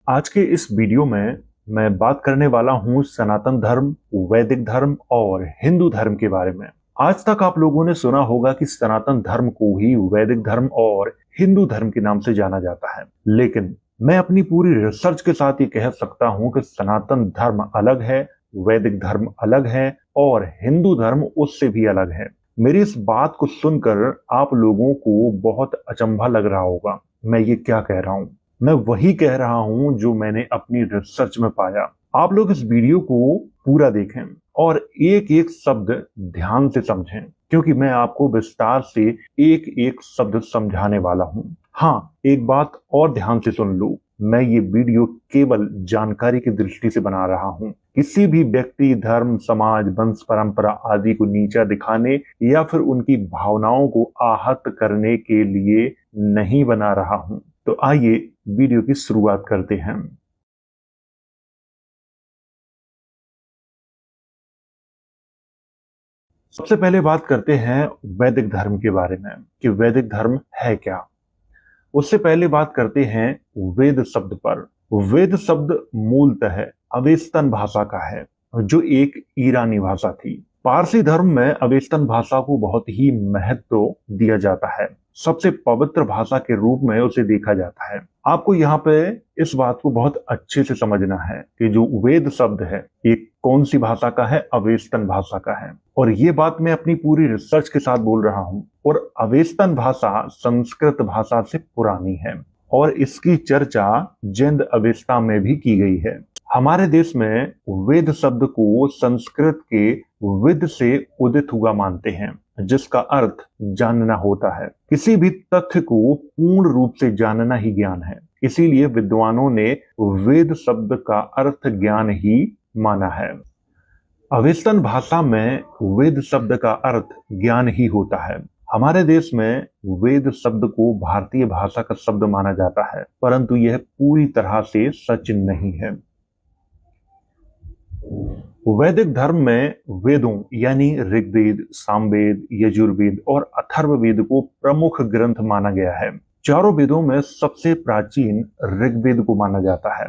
आज के इस वीडियो में मैं बात करने वाला हूं सनातन धर्म, वैदिक धर्म और हिंदू धर्म के बारे में। आज तक आप लोगों ने सुना होगा कि सनातन धर्म को ही वैदिक धर्म और हिंदू धर्म के नाम से जाना जाता है, लेकिन मैं अपनी पूरी रिसर्च के साथ ये कह सकता हूं कि सनातन धर्म अलग है, वैदिक धर्म अलग है और हिंदू धर्म उससे भी अलग है। मेरी इस बात को सुनकर आप लोगों को बहुत अचंभा लग रहा होगा। मैं ये क्या कह रहा हूं? मैं वही कह रहा हूं जो मैंने अपनी रिसर्च में पाया। आप लोग इस वीडियो को पूरा देखें और एक एक शब्द ध्यान से समझें, क्योंकि मैं आपको विस्तार से एक एक शब्द समझाने वाला हूं। हाँ, एक बात और ध्यान से सुन लो, मैं ये वीडियो केवल जानकारी की दृष्टि से बना रहा हूं। किसी भी व्यक्ति, धर्म, समाज, वंश, परंपरा आदि को नीचा दिखाने या फिर उनकी भावनाओं को आहत करने के लिए नहीं बना रहा हूं। तो आइए वीडियो की शुरुआत करते हैं। सबसे पहले बात करते हैं वैदिक धर्म के बारे में कि वैदिक धर्म है क्या। उससे पहले बात करते हैं वेद शब्द पर। वेद शब्द मूलतः अवेस्तन भाषा का है, जो एक ईरानी भाषा थी। पारसी धर्म में अवेस्तन भाषा को बहुत ही महत्व दिया जाता है। सबसे पवित्र भाषा के रूप में उसे देखा जाता है। आपको यहाँ पे इस बात को बहुत अच्छे से समझना है कि जो वेद शब्द है ये कौन सी भाषा का है? अवेस्तन भाषा का है। और ये बात मैं अपनी पूरी रिसर्च के साथ बोल रहा हूँ। और अवेस्तन भाषा संस्कृत भाषा से पुरानी है और इसकी चर्चा जैन अवेस्ता में भी की गई है। हमारे देश में वेद शब्द को संस्कृत के विद से उदित हुआ मानते हैं, जिसका अर्थ जानना होता है। किसी भी तथ्य को पूर्ण रूप से जानना ही ज्ञान है। इसीलिए विद्वानों ने वेद शब्द का अर्थ ज्ञान ही माना है। अवेस्तन भाषा में वेद शब्द का अर्थ ज्ञान ही होता है। हमारे देश में वेद शब्द को भारतीय भाषा का शब्द माना जाता है, परंतु यह पूरी तरह से सच नहीं है। वैदिक धर्म में वेदों यानी ऋग्वेद, सामवेद, यजुर्वेद और अथर्ववेद को प्रमुख ग्रंथ माना गया है। चारों वेदों में सबसे प्राचीन ऋग्वेद को माना जाता है।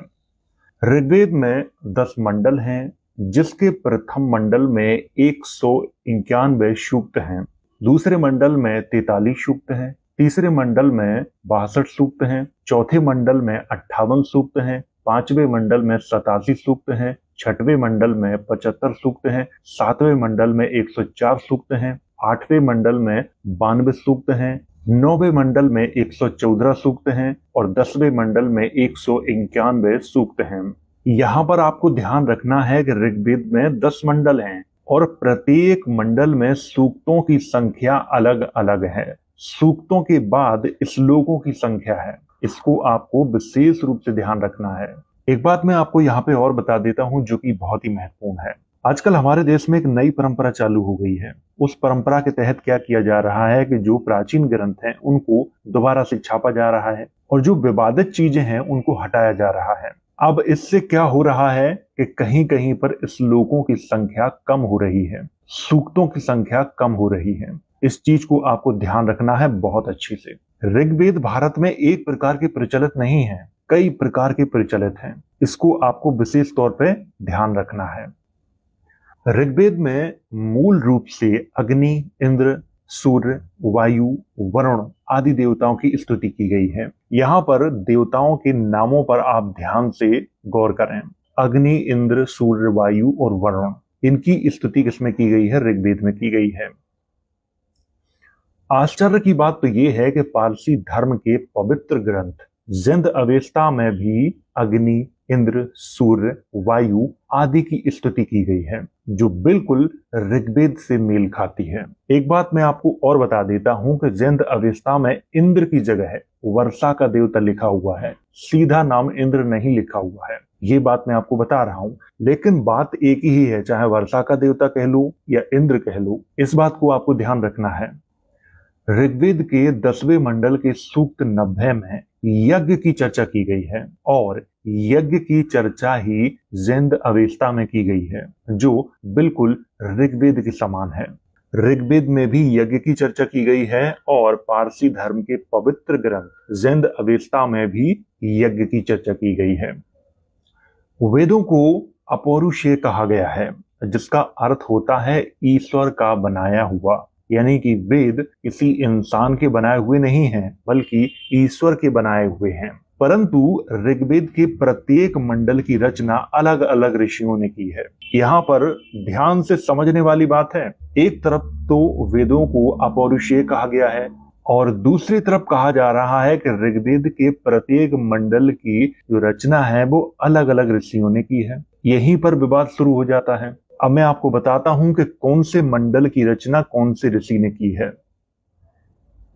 ऋग्वेद में 10 मंडल हैं, जिसके प्रथम मंडल में 191 सूक्त हैं, दूसरे मंडल में 43 सूक्त हैं, तीसरे मंडल में 62 सूक्त हैं, चौथे मंडल में 58 सूक्त हैं, पांचवें मंडल में 87 सूक्त हैं, छठवें मंडल में 75 सूक्त हैं, सातवें मंडल में 104 सूक्त हैं, आठवें मंडल में 92 सूक्त हैं, नौवें मंडल में 114 सूक्त हैं और 10वें मंडल में 191 सूक्त हैं। यहाँ पर आपको ध्यान रखना है कि ऋग्वेद में 10 मंडल हैं और प्रत्येक मंडल में सूक्तों की संख्या अलग अलग है। सूक्तों के बाद श्लोकों की संख्या है। इसको आपको विशेष रूप से ध्यान रखना है। एक बात मैं आपको यहाँ पे और बता देता हूँ जो कि बहुत ही महत्वपूर्ण है। आजकल हमारे देश में एक नई परंपरा चालू हो गई है। उस परंपरा के तहत क्या किया जा रहा है कि जो प्राचीन ग्रंथ हैं उनको दोबारा से छापा जा रहा है और जो विवादित चीजें हैं उनको हटाया जा रहा है। अब इससे क्या हो रहा है कि कहीं कहीं पर श्लोकों की संख्या कम हो रही है, सूक्तों की संख्या कम हो रही है। इस चीज को आपको ध्यान रखना है बहुत अच्छे से। ऋग्वेद भारत में एक प्रकार के प्रचलित नहीं है, कई प्रकार के प्रचलित हैं। इसको आपको विशेष तौर पे ध्यान रखना है। ऋग्वेद में मूल रूप से अग्नि, इंद्र, सूर्य, वायु, वरुण आदि देवताओं की स्तुति की गई है। यहाँ पर देवताओं के नामों पर आप ध्यान से गौर करें। अग्नि, इंद्र, सूर्य, वायु और वरुण, इनकी स्तुति किसमें की गई है? ऋग्वेद में की गई है। आश्चर्य की बात तो यह है कि पारसी धर्म के पवित्र ग्रंथ जैन अवेस्ता में भी अग्नि, इंद्र, सूर्य, वायु आदि की स्तुति की गई है, जो बिल्कुल ऋग्वेद से मेल खाती है। एक बात मैं आपको और बता देता हूं कि जैन अवेस्ता में इंद्र की जगह है वर्षा का देवता लिखा हुआ है, सीधा नाम इंद्र नहीं लिखा हुआ है। ये बात मैं आपको बता रहा हूं, लेकिन बात एक ही है, चाहे वर्षा का देवता कह लो या इंद्र कह लो। इस बात को आपको ध्यान रखना है। ऋग्वेद के 10वें मंडल के सूक्त 90 में यज्ञ की चर्चा की गई है और यज्ञ की चर्चा ही जैन अवेस्ता में की गई है, जो बिल्कुल ऋग्वेद के समान है। ऋग्वेद में भी यज्ञ की चर्चा की गई है और पारसी धर्म के पवित्र ग्रंथ ज़ैंद अवेस्ता में भी यज्ञ की चर्चा की गई है। वेदों को अपौरुषेय कहा गया है, जिसका अर्थ होता है ईश्वर का बनाया हुआ, यानी कि वेद किसी इंसान के बनाए हुए नहीं हैं, बल्कि ईश्वर के बनाए हुए हैं। परंतु ऋग्वेद के प्रत्येक मंडल की रचना अलग अलग ऋषियों ने की है। यहाँ पर ध्यान से समझने वाली बात है, एक तरफ तो वेदों को अपौरुषेय कहा गया है और दूसरी तरफ कहा जा रहा है कि ऋग्वेद के प्रत्येक मंडल की जो रचना है वो अलग अलग ऋषियों ने की है। यहीं पर विवाद शुरू हो जाता है। अब मैं आपको बताता हूं कि कौन से मंडल की रचना कौन से ऋषि ने की है।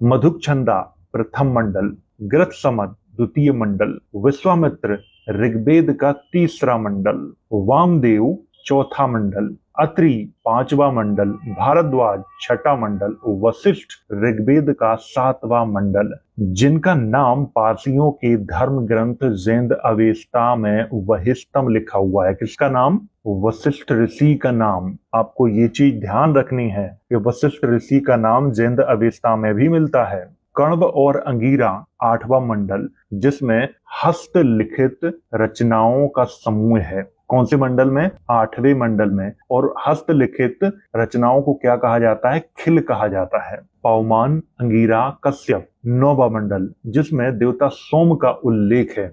मधुच्छंदा प्रथम मंडल, गृत्समद द्वितीय मंडल, विश्वामित्र ऋग्वेद का तीसरा मंडल, वामदेव चौथा मंडल, अत्रि पांचवा मंडल, भारद्वाज छठा मंडल, वशिष्ठ ऋग्वेद का सातवां मंडल, जिनका नाम पारसियों के धर्म ग्रंथ ज़ैंद अवेस्ता में वहिष्ठम लिखा हुआ है। किसका नाम? वशिष्ठ ऋषि का नाम। आपको ये चीज ध्यान रखनी है कि वशिष्ठ ऋषि का नाम ज़ैंद अवेस्ता में भी मिलता है। कण्व और अंगीरा आठवां मंडल, जिसमें हस्तलिखित रचनाओं का समूह है। कौन से मंडल में? आठवें मंडल में। और हस्तलिखित रचनाओं को क्या कहा जाता है? खिल कहा जाता है। पवमान, अंगीरा, कश्यप नौवां मंडल, जिसमें देवता सोम का उल्लेख है।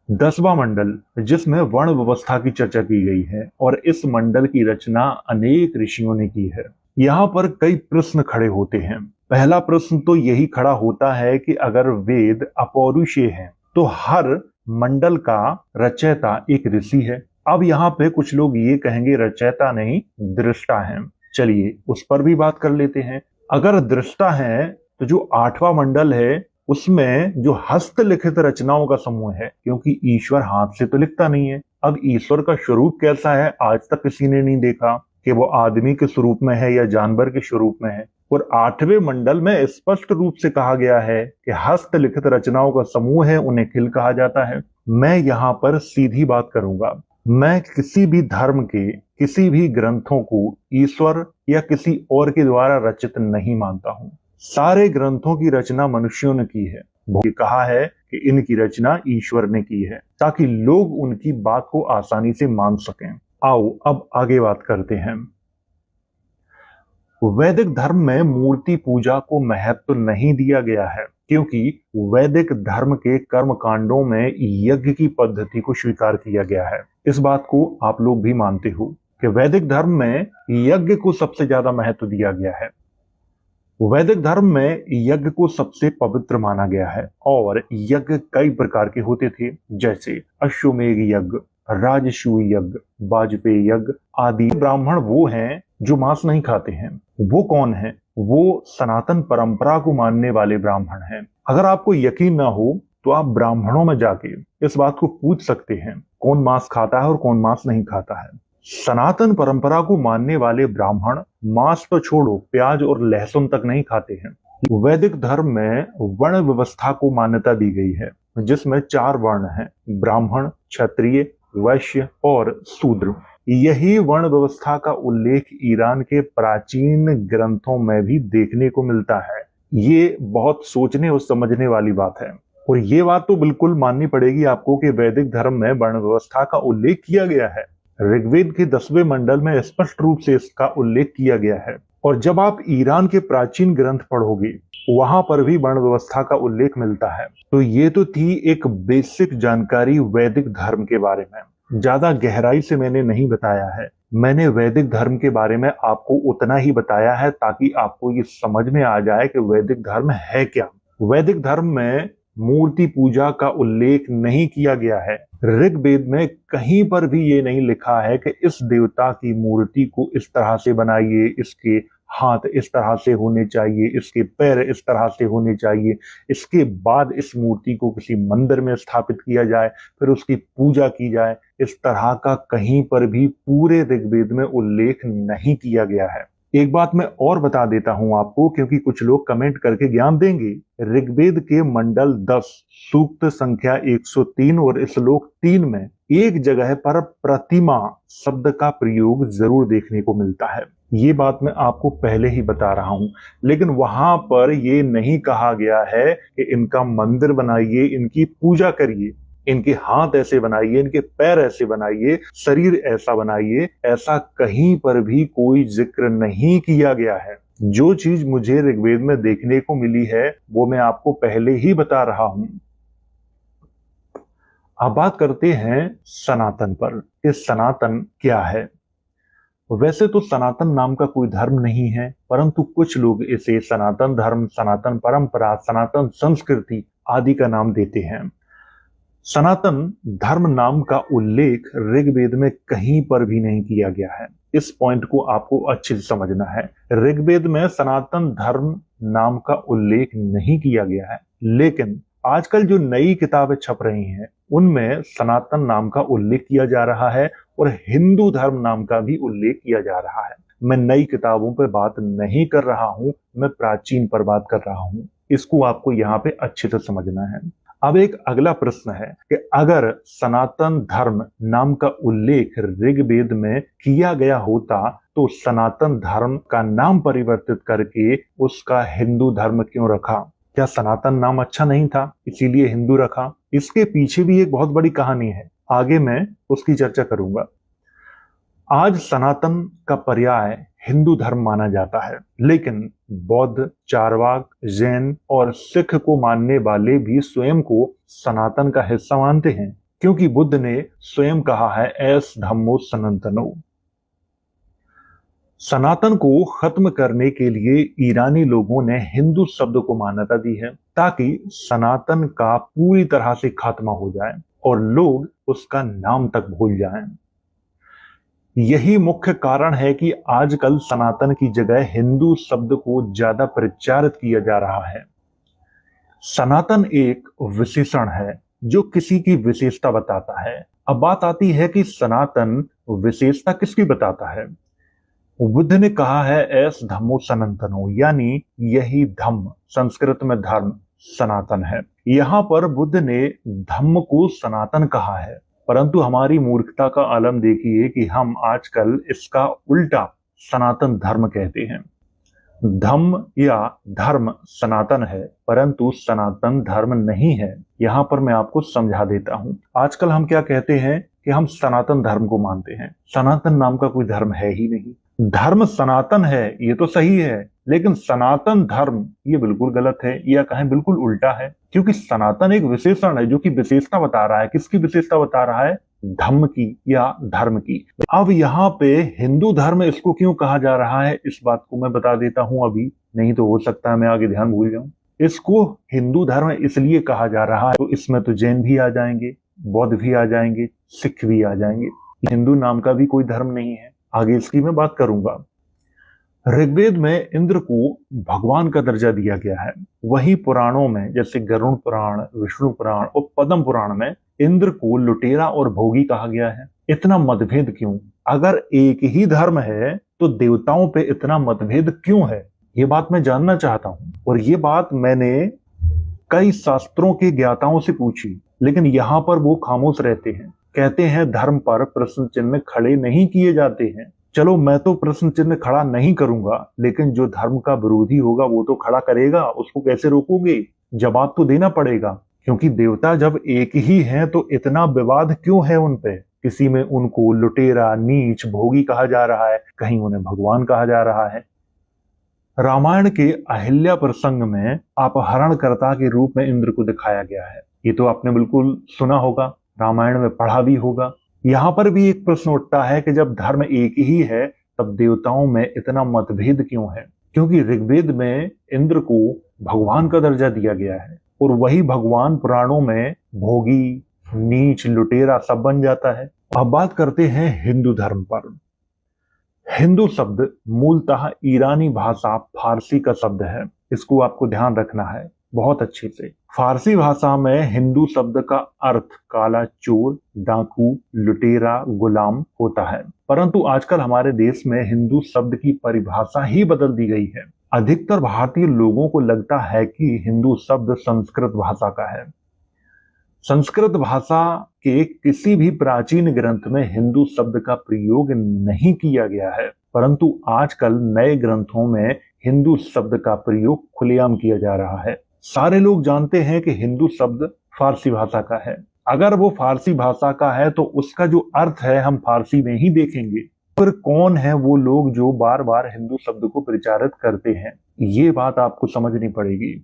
10वां मंडल, जिसमें वर्ण व्यवस्था की चर्चा की गई है और इस मंडल की रचना अनेक ऋषियों ने की है। यहाँ पर कई प्रश्न खड़े होते हैं। पहला प्रश्न तो यही खड़ा होता है कि अगर वेद अपौरुषेय हैं तो हर मंडल का रचयिता एक ऋषि है। अब यहाँ पे कुछ लोग ये कहेंगे रचयिता नहीं दृष्टा है। चलिए उस पर भी बात कर लेते हैं। अगर दृष्टा है तो जो आठवां मंडल है उसमें जो हस्तलिखित रचनाओं का समूह है, क्योंकि ईश्वर हाथ से तो लिखता नहीं है। अब ईश्वर का स्वरूप कैसा है आज तक किसी ने नहीं देखा कि वो आदमी के स्वरूप में है या जानवर के स्वरूप में है। और आठवें मंडल में स्पष्ट रूप से कहा गया है कि हस्तलिखित रचनाओं का समूह है, उन्हें खिल कहा जाता है। मैं यहाँ पर सीधी बात करूंगा, मैं किसी भी धर्म के किसी भी ग्रंथों को ईश्वर या किसी और के द्वारा रचित नहीं मानता हूँ। सारे ग्रंथों की रचना मनुष्यों ने की है। ये कहा है कि इनकी रचना ईश्वर ने की है ताकि लोग उनकी बात को आसानी से मान सकें। आओ अब आगे बात करते हैं। वैदिक धर्म में मूर्ति पूजा को महत्व नहीं दिया गया है, क्योंकि वैदिक धर्म के कर्म कांडों में यज्ञ की पद्धति को स्वीकार किया गया है। इस बात को आप लोग भी मानते हो कि वैदिक धर्म में यज्ञ को सबसे ज्यादा महत्व दिया गया है। वैदिक धर्म में यज्ञ को सबसे पवित्र माना गया है और यज्ञ कई प्रकार के होते थे, जैसे अश्वमेध यज्ञ, राजसूय यज्ञ, वाजपेयी यज्ञ आदि। ब्राह्मण वो हैं जो मांस नहीं खाते हैं। वो कौन है? वो सनातन परंपरा को मानने वाले ब्राह्मण हैं। अगर आपको यकीन ना हो तो आप ब्राह्मणों में जाके इस बात को पूछ सकते हैं कौन मांस खाता है और कौन मांस नहीं खाता है। सनातन परंपरा को मानने वाले ब्राह्मण मांस तो छोड़ो, प्याज और लहसुन तक नहीं खाते हैं। वैदिक धर्म में वर्ण व्यवस्था को मान्यता दी गई है, जिसमें 4 वर्ण हैं, ब्राह्मण, क्षत्रिय, वैश्य और शूद्र। यही वर्ण व्यवस्था का उल्लेख ईरान के प्राचीन ग्रंथों में भी देखने को मिलता है। ये बहुत सोचने और समझने वाली बात है और ये बात तो बिल्कुल माननी पड़ेगी आपको कि वैदिक धर्म में वर्ण व्यवस्था का उल्लेख किया गया है। ऋग्वेद के 10वें मंडल में स्पष्ट रूप से इसका उल्लेख किया गया है। और जब आप ईरान के प्राचीन ग्रंथ पढ़ोगे वहां पर भी वर्ण व्यवस्था का उल्लेख मिलता है। तो ये तो थी एक बेसिक जानकारी वैदिक धर्म के बारे में। ज्यादा गहराई से मैंने नहीं बताया है, मैंने वैदिक धर्म के बारे में आपको उतना ही बताया है ताकि आपको ये समझ में आ जाए कि वैदिक धर्म है क्या। वैदिक धर्म में मूर्ति पूजा का उल्लेख नहीं किया गया है। ऋग्वेद में कहीं पर भी ये नहीं लिखा है कि इस देवता की मूर्ति को इस तरह से बनाइए, इसके हाथ इस तरह से होने चाहिए, इसके पैर इस तरह से होने चाहिए, इसके बाद इस मूर्ति को किसी मंदिर में स्थापित किया जाए, फिर उसकी पूजा की जाए। इस तरह का कहीं पर भी पूरे ऋग्वेद में उल्लेख नहीं किया गया है। एक बात मैं और बता देता हूं आपको, क्योंकि कुछ लोग कमेंट करके ज्ञान देंगे। ऋग्वेद के मंडल 10 सूक्त संख्या 103 और श्लोक 3 में एक जगह पर प्रतिमा शब्द का प्रयोग जरूर देखने को मिलता है। ये बात मैं आपको पहले ही बता रहा हूं, लेकिन वहां पर ये नहीं कहा गया है कि इनका मंदिर बनाइए, इनकी पूजा करिए, इनके हाथ ऐसे बनाइए, इनके पैर ऐसे बनाइए, शरीर ऐसा बनाइए। ऐसा कहीं पर भी कोई जिक्र नहीं किया गया है। जो चीज मुझे ऋग्वेद में देखने को मिली है वो मैं आपको पहले ही बता रहा हूं। अब बात करते हैं सनातन पर। ये सनातन क्या है? वैसे तो सनातन नाम का कोई धर्म नहीं है, परंतु कुछ लोग इसे सनातन धर्म, सनातन परंपरा, सनातन संस्कृति आदि का नाम देते हैं। सनातन धर्म नाम का उल्लेख ऋग्वेद में कहीं पर भी नहीं किया गया है। इस पॉइंट को आपको अच्छे से समझना है। ऋग्वेद में सनातन धर्म नाम का उल्लेख नहीं किया गया है, लेकिन आजकल जो नई किताबें छप रही हैं उनमें सनातन नाम का उल्लेख किया जा रहा है और हिंदू धर्म नाम का भी उल्लेख किया जा रहा है। मैं नई किताबों पर बात नहीं कर रहा हूं, मैं प्राचीन पर बात कर रहा हूं। इसको आपको यहाँ पे अच्छे से समझना है। अब एक अगला प्रश्न है कि अगर सनातन धर्म नाम का उल्लेख ऋग्वेद में किया गया होता तो सनातन धर्म का नाम परिवर्तित करके उसका हिंदू धर्म क्यों रखा? क्या सनातन नाम अच्छा नहीं था इसीलिए हिंदू रखा? इसके पीछे भी एक बहुत बड़ी कहानी है, आगे मैं उसकी चर्चा करूंगा। आज सनातन का पर्याय हिंदू धर्म माना जाता है, लेकिन बौद्ध, चारवाक, जैन और सिख को मानने वाले भी स्वयं को सनातन का हिस्सा मानते हैं, क्योंकि बुद्ध ने स्वयं कहा है एस धम्मो सनातनो। सनातन को खत्म करने के लिए ईरानी लोगों ने हिंदू शब्द को मान्यता दी है, ताकि सनातन का पूरी तरह से खात्मा हो जाए और लोग उसका नाम तक भूल जाएं। यही मुख्य कारण है कि आजकल सनातन की जगह हिंदू शब्द को ज्यादा प्रचारित किया जा रहा है। सनातन एक विशेषण है जो किसी की विशेषता बताता है। अब बात आती है कि सनातन विशेषता किसकी बताता है? बुद्ध ने कहा है एस धम्मो सनातनो, यानी यही धम्म, संस्कृत में धर्म, सनातन है। यहां पर बुद्ध ने धम्म को सनातन कहा है, परंतु हमारी मूर्खता का आलम देखिए कि हम आजकल इसका उल्टा सनातन धर्म कहते हैं। धम्म या धर्म सनातन है, परंतु सनातन धर्म नहीं है। यहां पर मैं आपको समझा देता हूं। आजकल हम क्या कहते हैं कि हम सनातन धर्म को मानते हैं। सनातन नाम का कोई धर्म है ही नहीं। धर्म सनातन है ये तो सही है, लेकिन सनातन धर्म ये बिल्कुल गलत है, या कहें बिल्कुल उल्टा है, क्योंकि सनातन एक विशेषण है जो कि विशेषता बता रहा है। किसकी विशेषता बता रहा है? धम्म की या धर्म की। अब यहाँ पे हिंदू धर्म इसको क्यों कहा जा रहा है इस बात को मैं बता देता हूं अभी, नहीं तो हो सकता है मैं आगे ध्यान भूल जाऊं। इसको हिंदू धर्म इसलिए कहा जा रहा है, तो इसमें तो जैन भी आ जाएंगे, बौद्ध भी आ जाएंगे, सिख भी आ जाएंगे। हिंदू नाम का भी कोई धर्म नहीं है, आगे इसकी मैं बात करूंगा। ऋग्वेद में इंद्र को भगवान का दर्जा दिया गया है। वही पुराणों में जैसे गरुड़ पुराण, विष्णु पुराण और पद्म पुराण में इंद्र को लुटेरा और भोगी कहा गया है। इतना मतभेद क्यों? अगर एक ही धर्म है तो देवताओं पे इतना मतभेद क्यों है? ये बात मैं जानना चाहता हूं, और ये बात मैंने कई शास्त्रों के ज्ञाताओं से पूछी, लेकिन यहाँ पर वो खामोश रहते हैं। कहते हैं धर्म पर प्रश्न चिन्ह खड़े नहीं किए जाते हैं। चलो मैं तो प्रश्न चिन्ह खड़ा नहीं करूंगा, लेकिन जो धर्म का विरोधी होगा वो तो खड़ा करेगा। उसको कैसे रोकोगे? जवाब तो देना पड़ेगा, क्योंकि देवता जब एक ही हैं तो इतना विवाद क्यों है उन पे? किसी में उनको लुटेरा, नीच, भोगी कहा जा रहा है, कहीं उन्हें भगवान कहा जा रहा है। रामायण के अहिल्या प्रसंग में अपहरणकर्ता के रूप में इंद्र को दिखाया गया है। ये तो आपने बिल्कुल सुना होगा, रामायण में पढ़ा भी होगा। यहां पर भी एक प्रश्न उठता है कि जब धर्म एक ही है तब देवताओं में इतना मतभेद क्यों है? क्योंकि ऋग्वेद में इंद्र को भगवान का दर्जा दिया गया है, और वही भगवान पुराणों में भोगी, नीच, लुटेरा सब बन जाता है। अब बात करते हैं हिंदू धर्म पर। हिंदू शब्द मूलतः ईरानी भाषा फारसी का शब्द है। इसको आपको ध्यान रखना है बहुत अच्छे से। फारसी भाषा में हिंदू शब्द का अर्थ काला चोर, डाकू, लुटेरा, गुलाम होता है, परंतु आजकल हमारे देश में हिंदू शब्द की परिभाषा ही बदल दी गई है। अधिकतर भारतीय लोगों को लगता है कि हिंदू शब्द संस्कृत भाषा का है। संस्कृत भाषा के किसी भी प्राचीन ग्रंथ में हिंदू शब्द का प्रयोग नहीं किया गया है, परंतु आजकल नए ग्रंथों में हिंदू शब्द का प्रयोग खुलेआम किया जा रहा है। सारे लोग जानते हैं कि हिंदू शब्द फारसी भाषा का है। अगर वो फारसी भाषा का है तो उसका जो अर्थ है हम फारसी में ही देखेंगे। फिर कौन है वो लोग जो बार बार हिंदू शब्द को प्रचारित करते हैं, ये बात आपको समझनी पड़ेगी।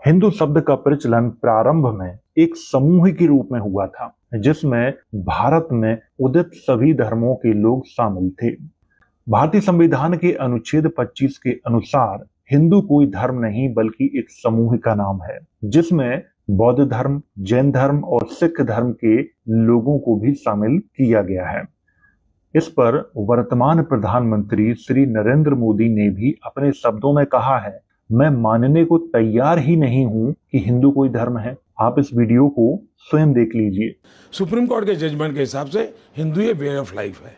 हिंदू शब्द का प्रचलन प्रारंभ में एक समूह के रूप में हुआ था, जिसमें भारत में उदित सभी धर्मों के लोग शामिल थे। भारतीय संविधान के अनुच्छेद 25 के अनुसार हिंदू कोई धर्म नहीं बल्कि एक समूह का नाम है, जिसमें बौद्ध धर्म, जैन धर्म और सिख धर्म के लोगों को भी शामिल किया गया है। इस पर वर्तमान प्रधानमंत्री श्री नरेंद्र मोदी ने भी अपने शब्दों में कहा है, मैं मानने को तैयार ही नहीं हूं कि हिंदू कोई धर्म है। आप इस वीडियो को स्वयं देख लीजिए। सुप्रीम कोर्ट के जजमेंट के हिसाब से हिंदू ये वे ऑफ लाइफ है,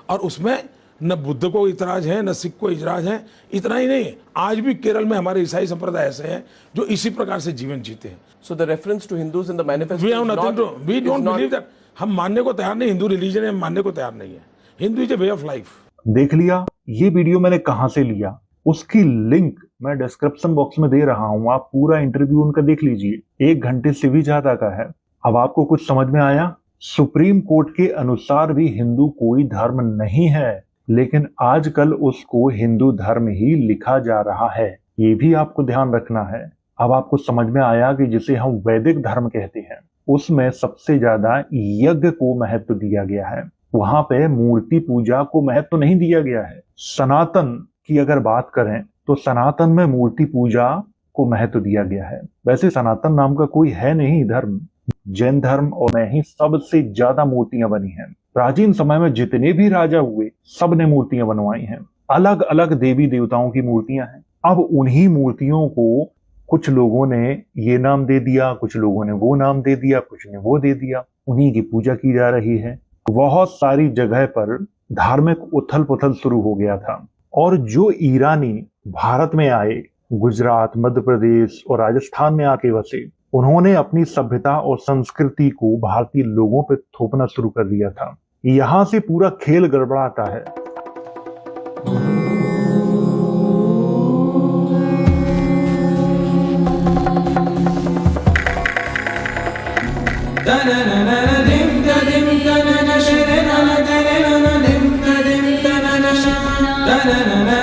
और उसमें न बुद्ध को इतराज है न सिख को इतराज है। इतना ही नहीं, आज भी केरल में हमारे ईसाई संप्रदाय ऐसे हैं जो इसी प्रकार से जीवन जीते हैं। So the reference to Hindus in the manifesto We have is nothing not, to, we don't is not, believe that. हम मानने को तैयार नहीं, हिंदू रिलीजन है, हम मानने को तैयार नहीं है। Hindu is a way of life. देख लिया, ये वीडियो मैंने कहां से लिया, उसकी लिंक मैं डिस्क्रिप्शन बॉक्स में दे रहा हूं। आप पूरा इंटरव्यू उनका देख लीजिए, 1 घंटे से भी ज्यादा का है। अब आपको कुछ समझ में आया? सुप्रीम कोर्ट के अनुसार भी हिंदू कोई धर्म नहीं है, लेकिन आजकल उसको हिंदू धर्म ही लिखा जा रहा है। ये भी आपको ध्यान रखना है। अब आपको समझ में आया कि जिसे हम वैदिक धर्म कहते हैं, उसमें सबसे ज्यादा यज्ञ को महत्व दिया गया है। वहां पे मूर्ति पूजा को महत्व नहीं दिया गया है। सनातन की अगर बात करें तो सनातन में मूर्ति पूजा को महत्व दिया गया है। वैसे सनातन नाम का कोई है नहीं धर्म। जैन धर्म और में ही सबसे ज्यादा मूर्तियां बनी हैं। प्राचीन समय में जितने भी राजा हुए सब ने मूर्तियां बनवाई हैं। अलग अलग देवी देवताओं की मूर्तियां हैं। अब उन्हीं मूर्तियों को कुछ लोगों ने ये नाम दे दिया, कुछ लोगों ने वो नाम दे दिया, कुछ ने वो दे दिया, उन्हीं की पूजा की जा रही है। बहुत सारी जगह पर धार्मिक उथल पुथल शुरू हो गया था, और जो ईरानी भारत में आए, गुजरात, मध्य प्रदेश और राजस्थान में आके बसे, उन्होंने अपनी सभ्यता और संस्कृति को भारतीय लोगों पर थोपना शुरू कर दिया था। यहां से पूरा खेल गड़बड़ाता है। Da na na